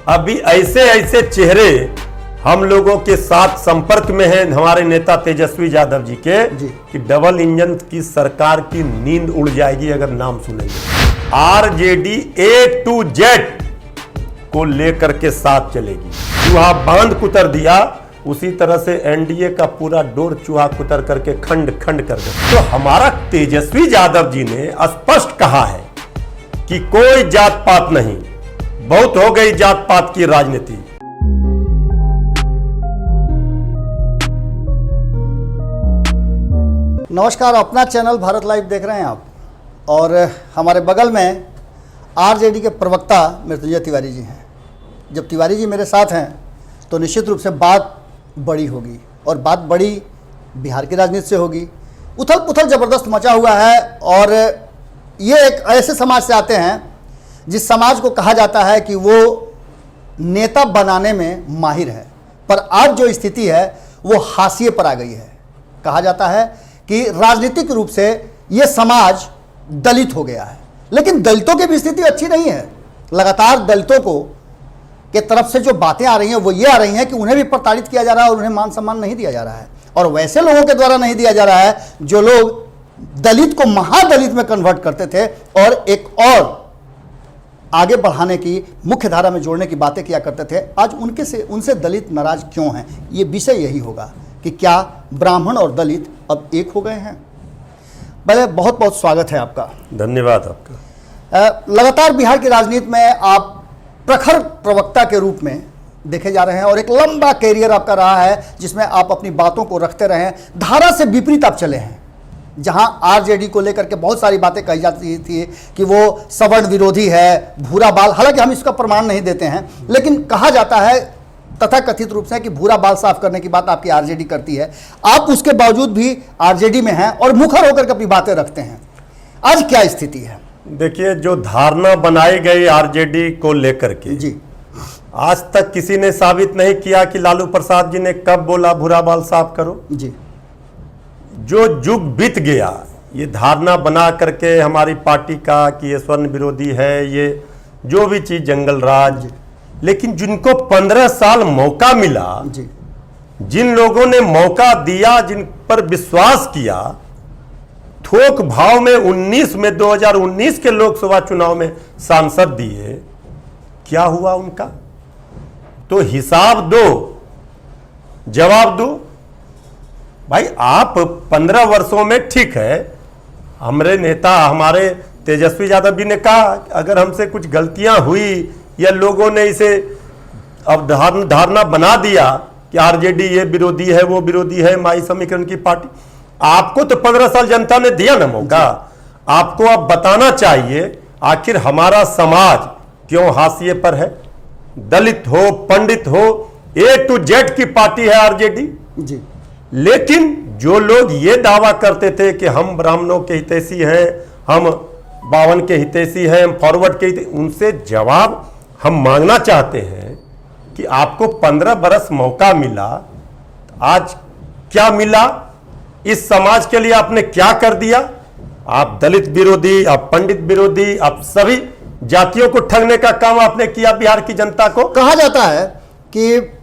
अभी ऐसे ऐसे चेहरे हम लोगों के साथ संपर्क में हैं हमारे नेता तेजस्वी यादव जी के कि डबल इंजन की सरकार की नींद उड़ जाएगी अगर नाम सुनेंगे। आरजेडी A to Z को लेकर के साथ चलेगी। चूहा बांध कुतर दिया उसी तरह से एनडीए का पूरा डोर चूहा कुतर करके खंड खंड कर दे। तो हमारा तेजस्वी यादव जी ने स्पष्ट कहा है कि कोई जात पात नहीं, बहुत हो गई जात पात की राजनीति। नमस्कार, अपना चैनल भारत लाइव देख रहे हैं आप और हमारे बगल में आरजेडी के प्रवक्ता मृत्युंजय तिवारी जी हैं। जब तिवारी जी मेरे साथ हैं तो निश्चित रूप से बात बड़ी होगी और बात बड़ी बिहार की राजनीति से होगी। उथल पुथल ज़बरदस्त मचा हुआ है और ये एक ऐसे समाज से आते हैं जिस समाज को कहा जाता है कि वो नेता बनाने में माहिर है, पर आज जो स्थिति है वो हाशिए पर आ गई है। कहा जाता है कि राजनीतिक रूप से ये समाज दलित हो गया है, लेकिन दलितों की भी स्थिति अच्छी नहीं है। लगातार दलितों को के तरफ से जो बातें आ रही हैं वो ये आ रही हैं कि उन्हें भी प्रताड़ित किया जा रहा है और उन्हें मान सम्मान नहीं दिया जा रहा है, और वैसे लोगों के द्वारा नहीं दिया जा रहा है जो लोग दलित को महादलित में कन्वर्ट करते थे और एक और आगे बढ़ाने की, मुख्य धारा में जोड़ने की बातें किया करते थे। आज उनसे दलित नाराज क्यों हैं, ये विषय यही होगा कि क्या ब्राह्मण और दलित अब एक हो गए हैं। पहले बहुत बहुत स्वागत है आपका। धन्यवाद आपका। लगातार बिहार की राजनीति में आप प्रखर प्रवक्ता के रूप में देखे जा रहे हैं और एक लंबा कैरियर आपका रहा है जिसमें आप अपनी बातों को रखते रहे हैं। धारा से विपरीत आप चले हैं, जहां आरजेडी को लेकर के बहुत सारी बातें कही जाती थी कि वो सवर्ण विरोधी है, भूरा बाल। हालांकि हम इसका प्रमाण नहीं देते हैं, लेकिन कहा जाता है तथा कथित रूप से कि भूरा बाल साफ करने की बात आपकी आरजेडी करती है। आप उसके बावजूद भी आरजेडी में हैं और मुखर होकर के अपनी बातें रखते हैं। आज क्या स्थिति है? देखिए, जो धारणा बनाई गई आरजेडी को लेकर के जी, आज तक किसी ने साबित नहीं किया कि लालू प्रसाद जी ने कब बोला भूरा बाल साफ करो। जी, जो युग बीत गया ये धारणा बना करके हमारी पार्टी का कि ये स्वर्ण विरोधी है, ये जो भी चीज जंगल राज, लेकिन जिनको 15 साल मौका मिला, जी, जिन लोगों ने मौका दिया, जिन पर विश्वास किया, थोक भाव में 2019 के लोकसभा चुनाव में सांसद दिए, क्या हुआ उनका? तो हिसाब दो, जवाब दो भाई। आप 15 वर्षों में, ठीक है, हमारे नेता हमारे तेजस्वी यादव जी ने कहा अगर हमसे कुछ गलतियां हुई या लोगों ने इसे अब धारणा बना दिया कि आरजेडी ये विरोधी है, वो विरोधी है, माई समीकरण की पार्टी। आपको तो 15 साल जनता ने दिया ना मौका, आपको अब बताना चाहिए आखिर हमारा समाज क्यों हाशिए पर है। दलित हो, पंडित हो, A to Z की पार्टी है आरजेडी जी। लेकिन जो लोग ये दावा करते थे कि हम ब्राह्मणों के हितैषी हैं, हम 52 के हितैषी हैं, हम फॉरवर्ड के हितैषी, उनसे जवाब हम मांगना चाहते हैं कि आपको 15 बरस मौका मिला, आज क्या मिला? इस समाज के लिए आपने क्या कर दिया? आप दलित विरोधी, आप पंडित विरोधी, आप सभी जातियों को ठगने का काम आपने किया बिहार की जनता को। कहा जाता है कि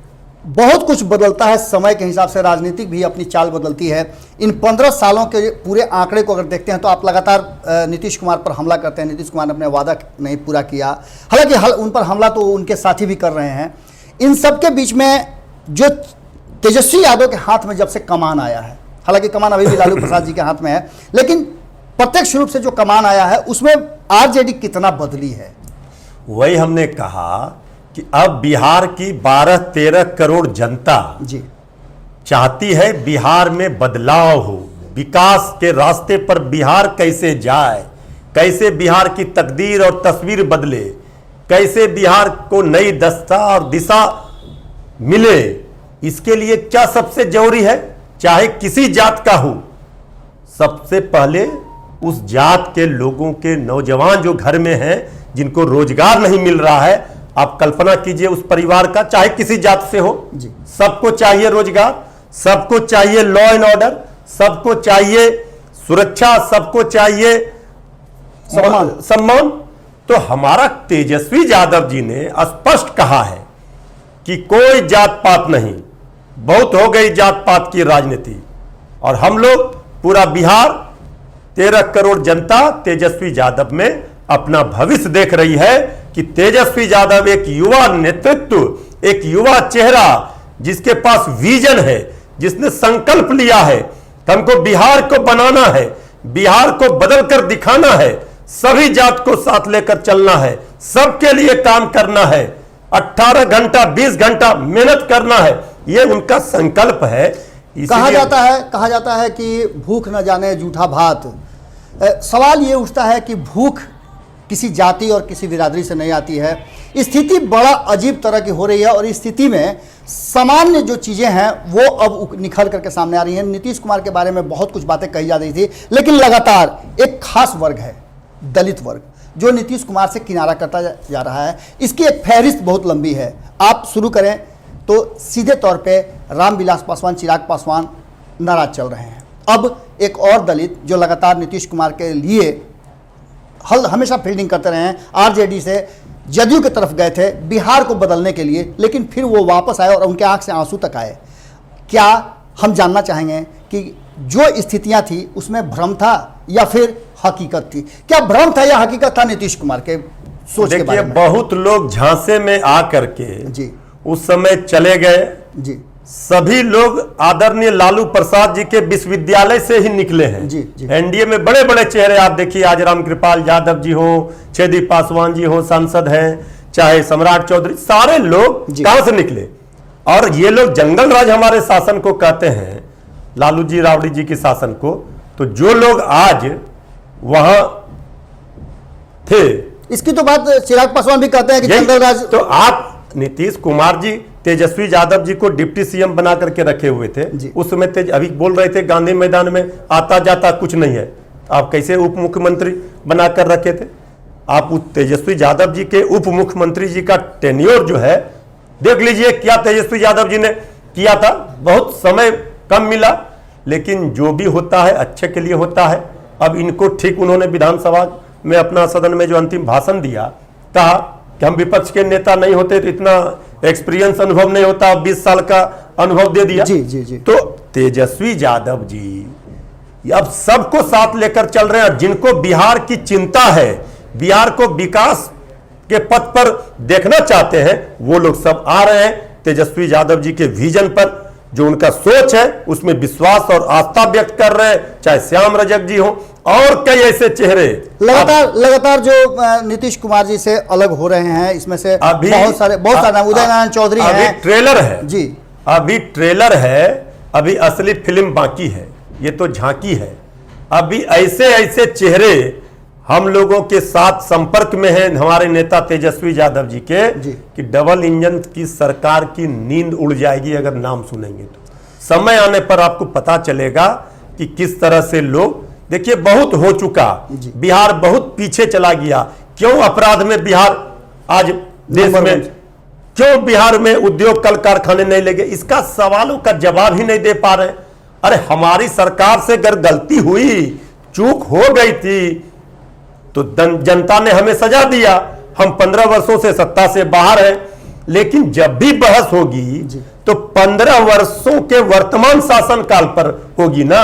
बहुत कुछ बदलता है समय के हिसाब से, राजनीतिक भी अपनी चाल बदलती है। इन 15 सालों के पूरे आंकड़े को अगर देखते हैं तो आप लगातार नीतीश कुमार पर हमला करते हैं। नीतीश कुमार ने अपने वादा नहीं पूरा किया, हालांकि उन पर हमला तो उनके साथी भी कर रहे हैं। इन सब के बीच में जो तेजस्वी यादव के हाथ में जब से कमान आया है, हालांकि कमान अभी भी लालू प्रसाद जी के हाथ में है, लेकिन प्रत्यक्ष रूप से जो कमान आया है उसमें आरजेडी कितना बदली है? वही हमने कहा कि अब बिहार की 12-13 करोड़ जनता जी चाहती है बिहार में बदलाव हो, विकास के रास्ते पर बिहार कैसे जाए, कैसे बिहार की तकदीर और तस्वीर बदले, कैसे बिहार को नई दस्ता और दिशा मिले। इसके लिए क्या सबसे जरूरी है? चाहे किसी जात का हो, सबसे पहले उस जात के लोगों के नौजवान जो घर में हैं, जिनको रोजगार नहीं मिल रहा है, आप कल्पना कीजिए उस परिवार का, चाहे किसी जात से हो, सबको चाहिए रोजगार, सबको चाहिए लॉ एंड ऑर्डर, सबको चाहिए सुरक्षा, सबको चाहिए सम्मान। तो हमारा तेजस्वी यादव जी ने स्पष्ट कहा है कि कोई जात पात नहीं, बहुत हो गई जात पात की राजनीति, और हम लोग पूरा बिहार 13 करोड़ जनता तेजस्वी यादव में अपना भविष्य देख रही है कि तेजस्वी यादव एक युवा नेतृत्व, एक युवा चेहरा जिसके पास विजन है, जिसने संकल्प लिया है कि हमको बिहार को बनाना है, बिहार को बदल कर दिखाना है, सभी जात को साथ लेकर चलना है, सबके लिए काम करना है, 18 घंटा 20 घंटा मेहनत करना है, ये उनका संकल्प है। कहा जाता है कि भूख न जाने जूठा भात। सवाल ये उठता है कि भूख किसी जाति और किसी बिरादरी से नहीं आती है। स्थिति बड़ा अजीब तरह की हो रही है और इस स्थिति में सामान्य जो चीज़ें हैं वो अब निखर करके सामने आ रही हैं। नीतीश कुमार के बारे में बहुत कुछ बातें कही जा रही थी, लेकिन लगातार एक खास वर्ग है, दलित वर्ग, जो नीतीश कुमार से किनारा करता जा रहा है। इसकी एक फहरिस्त बहुत लंबी है। आप शुरू करें तो सीधे तौर पे रामविलास पासवान, चिराग पासवान नाराज चल रहे हैं। अब एक और दलित जो लगातार नीतीश कुमार के लिए हमेशा फील्डिंग करते रहे हैं, आरजेडी से जदयू की तरफ गए थे बिहार को बदलने के लिए, लेकिन फिर वो वापस आए और उनके आंख से आंसू तक आए। क्या हम जानना चाहेंगे कि जो स्थितियां थी उसमें भ्रम था या फिर हकीकत थी? क्या भ्रम था या हकीकत था नीतीश कुमार के सोच के बारे में? बहुत लोग झांसे में आ करके जी उस समय चले गए जी। सभी लोग आदरणीय लालू प्रसाद जी के विश्वविद्यालय से ही निकले हैं। जी, जी। एनडीए में बड़े बड़े चेहरे आप देखिए, आज रामकृपाल यादव जी हो, छेदी पासवान जी हो, सांसद हैं, चाहे सम्राट चौधरी, सारे लोग कहां से निकले? और ये लोग जंगल राज हमारे शासन को कहते हैं, लालू जी राबड़ी जी के शासन को। तो जो लोग आज वहां थे, इसकी तो बात चिराग पासवान भी कहते हैं कि जंगल राज। तो आप नीतीश कुमार जी तेजस्वी यादव जी को डिप्टी सीएम बना करके रखे हुए थे उस समय। अभी बोल रहे थे गांधी मैदान में आता जाता कुछ नहीं है, आप कैसे उप मुख्यमंत्री बनाकर रखे थे? आप तेजस्वी यादव जी के उप मुख्यमंत्री जी का टेन्योर जो है देख लीजिए, क्या तेजस्वी यादव जी ने किया था। बहुत समय कम मिला, लेकिन जो भी होता है अच्छे के लिए होता है। अब इनको ठीक उन्होंने विधानसभा में अपना सदन में जो अंतिम भाषण दिया, कहा कि हम विपक्ष के नेता नहीं होते तो इतना एक्सपीरियंस अनुभव नहीं होता, 20 साल का अनुभव दे दिया। जी जी जी। तो तेजस्वी यादव जी अब सबको साथ लेकर चल रहे हैं। जिनको बिहार की चिंता है, बिहार को विकास के पथ पर देखना चाहते हैं, वो लोग सब आ रहे हैं तेजस्वी यादव जी के विजन पर। जो उनका सोच है उसमें विश्वास और आस्था व्यक्त कर रहे हैं, चाहे श्याम रजक जी हो और कई ऐसे चेहरे लगातार जो नीतीश कुमार जी से अलग हो रहे हैं। इसमें से अभी बहुत सारे उदय नारायण चौधरी हैं। ट्रेलर है जी, अभी ट्रेलर है, अभी असली फिल्म बाकी है, ये तो झांकी है। अभी ऐसे ऐसे चेहरे हम लोगों के साथ संपर्क में हैं, हमारे नेता तेजस्वी यादव जी के, कि डबल इंजन की सरकार की नींद उड़ जाएगी अगर नाम सुनेंगे तो। समय आने पर आपको पता चलेगा कि किस तरह से लोग, देखिए बहुत हो चुका, बिहार बहुत पीछे चला गया। क्यों अपराध में बिहार आज देश में, क्यों बिहार में उद्योग कल कारखाने नहीं लगे? इसका सवालों का जवाब ही नहीं दे पा रहे। अरे हमारी सरकार से अगर गलती हुई, चूक हो गई थी, तो जनता ने हमें सजा दिया। हम 15 वर्षों से सत्ता से बाहर हैं, लेकिन जब भी बहस होगी तो 15 वर्षों के वर्तमान शासनकाल पर होगी ना।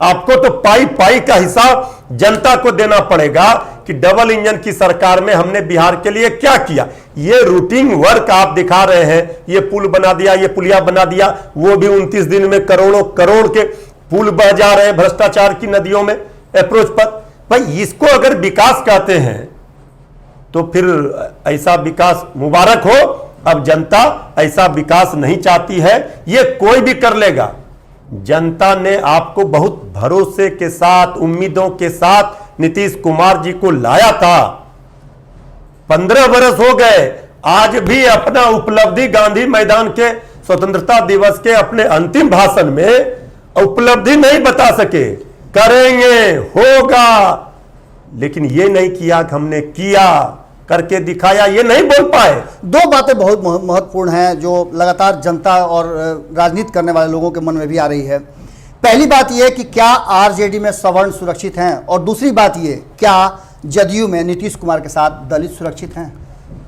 आपको तो पाई पाई का हिसाब जनता को देना पड़ेगा कि डबल इंजन की सरकार में हमने बिहार के लिए क्या किया। ये रूटीन वर्क आप दिखा रहे हैं, ये पुल बना दिया, ये पुलिया बना दिया, वो भी 29 दिन में करोड़ों करोड़ के पुल बह जा रहे हैं भ्रष्टाचार की नदियों में अप्रोच पर। भाई इसको अगर विकास कहते हैं तो फिर ऐसा विकास मुबारक हो। अब जनता ऐसा विकास नहीं चाहती है, ये कोई भी कर लेगा। जनता ने आपको बहुत भरोसे के साथ, उम्मीदों के साथ नीतीश कुमार जी को लाया था। 15 वर्ष हो गए, आज भी अपना उपलब्धि गांधी मैदान के स्वतंत्रता दिवस के अपने अंतिम भाषण में उपलब्धि नहीं बता सके। करेंगे, होगा, लेकिन ये नहीं किया कि हमने किया, करके दिखाया, ये नहीं बोल पाए। दो बातें बहुत महत्वपूर्ण हैं जो लगातार जनता और राजनीति करने वाले लोगों के मन में भी आ रही है। पहली बात यह कि क्या आरजेडी में सवर्ण सुरक्षित हैं, और दूसरी बात यह क्या जदयू में नीतीश कुमार के साथ दलित सुरक्षित हैं?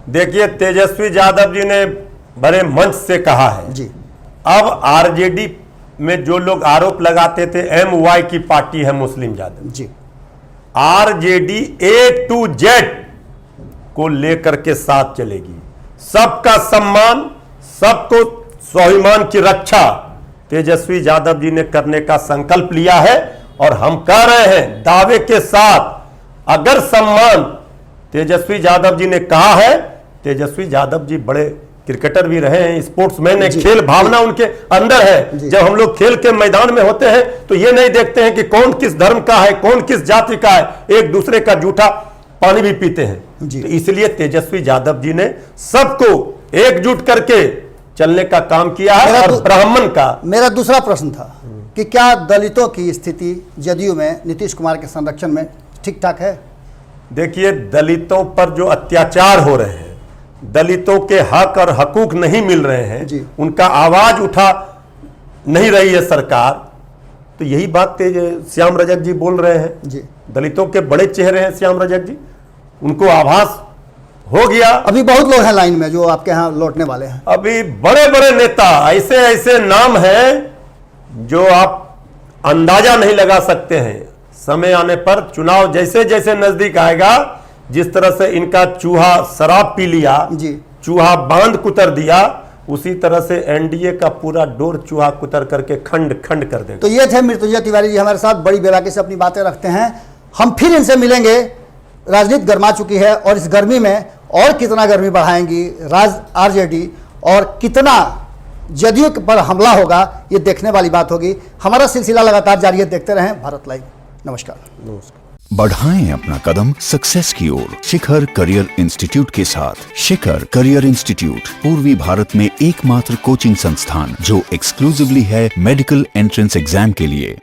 देखिए, तेजस्वी यादव जी ने बड़े मंच से कहा है जी। अब आरजेडी में जो लोग आरोप लगाते थे MY की पार्टी है मुस्लिम यादव, जी। आरजेडी A to Z को लेकर के साथ चलेगी। सबका सम्मान, सबको स्वाभिमान की रक्षा तेजस्वी यादव जी ने करने का संकल्प लिया है और हम कह रहे हैं दावे के साथ, अगर सम्मान तेजस्वी यादव जी ने कहा है, तेजस्वी यादव जी बड़े क्रिकेटर भी रहे हैं, स्पोर्ट्समैन है, खेल भावना उनके अंदर है। जब हम लोग खेल के मैदान में होते हैं तो ये नहीं देखते हैं कि कौन किस धर्म का है, कौन किस जाति का है, एक दूसरे का जूठा पानी भी पीते हैं। तो इसलिए तेजस्वी यादव जी ने सबको एकजुट करके चलने का काम किया है। और ब्राह्मण का मेरा दूसरा प्रश्न था कि क्या दलितों की स्थिति जदयू में नीतीश कुमार के संरक्षण में ठीक ठाक है? देखिए, दलितों पर जो अत्याचार हो रहे हैं, दलितों के हक और हकूक नहीं मिल रहे हैं, उनका आवाज उठा नहीं रही है सरकार, तो यही बात श्याम रजक जी बोल रहे हैं जी। दलितों के बड़े चेहरे हैं श्याम रजक जी, उनको आभास हो गया। अभी बहुत लोग हैं लाइन में जो आपके यहाँ लौटने वाले हैं। अभी बड़े बड़े नेता, ऐसे ऐसे नाम हैं जो आप अंदाजा नहीं लगा सकते हैं। समय आने पर, चुनाव जैसे जैसे नजदीक आएगा, जिस तरह से इनका चूहा शराब पी लिया, चूहा बांध कुतर दिया, उसी तरह से एनडीए का पूरा डोर चूहा कुतर करके खंड खंड कर देगा। तो ये थे मृत्युंजय तिवारी जी हमारे साथ, बड़ी बेबाकी से अपनी बातें रखते हैं। हम फिर इनसे मिलेंगे। राजनीति गर्मा चुकी है और इस गर्मी में और कितना गर्मी बढ़ाएंगी आरजेडी और कितना जदयू पर हमला होगा, ये देखने वाली बात होगी। हमारा सिलसिला लगातार जारी है, देखते रहें भारत लाइव। नमस्कार। बढ़ाएं अपना कदम सक्सेस की ओर शिखर करियर इंस्टीट्यूट के साथ। शिखर करियर इंस्टीट्यूट पूर्वी भारत में एकमात्र कोचिंग संस्थान जो एक्सक्लूसिवली है मेडिकल एंट्रेंस एग्जाम के लिए।